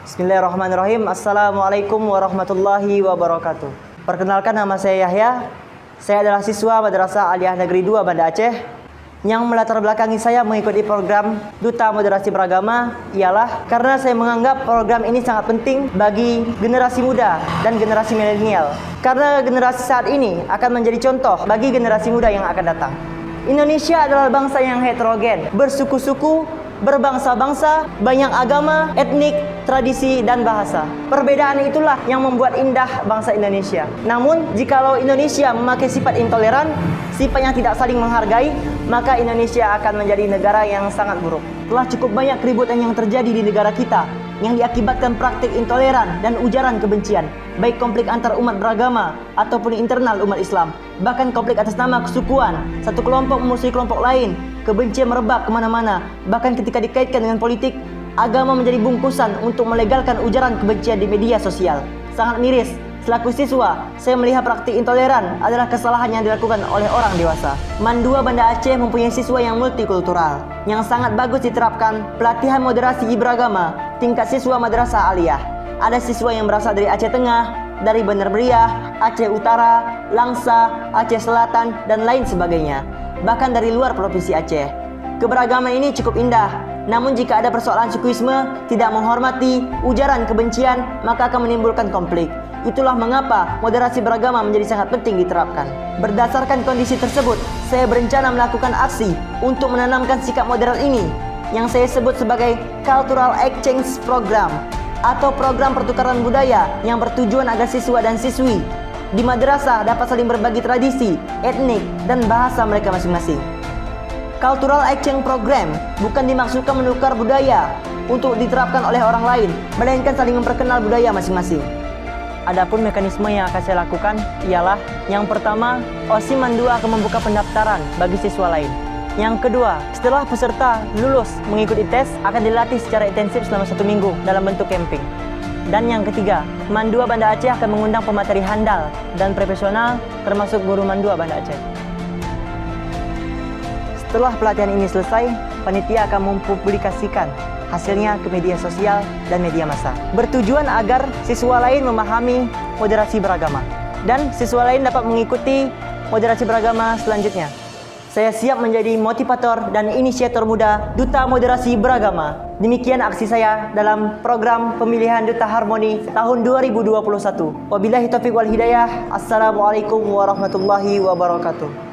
Bismillahirrahmanirrahim. Assalamualaikum warahmatullahi wabarakatuh. Perkenalkan, nama saya Yahya. Saya adalah siswa Madrasah Aliyah Negeri 2 Banda Aceh. Yang melatar belakangi saya mengikuti program Duta Moderasi Beragama ialah karena saya menganggap program ini sangat penting bagi generasi muda dan generasi milenial. Karena generasi saat ini akan menjadi contoh bagi generasi muda yang akan datang. Indonesia adalah bangsa yang heterogen, bersuku-suku, berbangsa-bangsa, banyak agama, etnik, tradisi, dan bahasa. Perbedaan itulah yang membuat indah bangsa Indonesia. Namun, jikalau Indonesia memakai sifat intoleran, sifat yang tidak saling menghargai, maka Indonesia akan menjadi negara yang sangat buruk. Telah cukup banyak keributan yang terjadi di negara kita yang diakibatkan praktik intoleran dan ujaran kebencian, baik konflik antar umat beragama ataupun internal umat Islam, bahkan konflik atas nama kesukuan, satu kelompok memusuhi kelompok lain, kebencian merebak kemana-mana, bahkan ketika dikaitkan dengan politik, agama menjadi bungkusan untuk melegalkan ujaran kebencian di media sosial. Sangat miris. Selaku siswa, saya melihat praktik intoleran adalah kesalahan yang dilakukan oleh orang dewasa. MAN 2 Banda Aceh mempunyai siswa yang multikultural, yang sangat bagus diterapkan pelatihan moderasi beragama tingkat siswa Madrasah Aliyah. Ada siswa yang berasal dari Aceh Tengah, dari Bener Meriah, Aceh Utara, Langsa, Aceh Selatan, dan lain sebagainya. Bahkan dari luar provinsi Aceh. Keberagaman ini cukup indah. Namun jika ada persoalan sukuisme, tidak menghormati, ujaran kebencian, maka akan menimbulkan konflik. Itulah mengapa moderasi beragama menjadi sangat penting diterapkan. Berdasarkan kondisi tersebut, saya berencana melakukan aksi untuk menanamkan sikap modern ini yang saya sebut sebagai Cultural Exchange Program atau program pertukaran budaya yang bertujuan agar siswa dan siswi di madrasah dapat saling berbagi tradisi, etnik, dan bahasa mereka masing-masing. Cultural Exchange Program bukan dimaksudkan menukar budaya untuk diterapkan oleh orang lain, melainkan saling memperkenal budaya masing-masing. Adapun mekanisme yang akan saya lakukan ialah yang pertama, OSIS MAN 2 akan membuka pendaftaran bagi siswa lain. Yang kedua, setelah peserta lulus mengikuti tes, akan dilatih secara intensif selama 1 minggu dalam bentuk camping. Dan yang ketiga, MAN 2 Banda Aceh akan mengundang pemateri handal dan profesional termasuk guru MAN 2 Banda Aceh. Setelah pelatihan ini selesai, panitia akan mempublikasikan hasilnya ke media sosial dan media massa. Bertujuan agar siswa lain memahami moderasi beragama dan siswa lain dapat mengikuti moderasi beragama selanjutnya. Saya siap menjadi motivator dan inisiator muda Duta Moderasi Beragama. Demikian aksi saya dalam program pemilihan Duta Harmoni tahun 2021. Wabillahi taufiq wal hidayah. Assalamualaikum warahmatullahi wabarakatuh.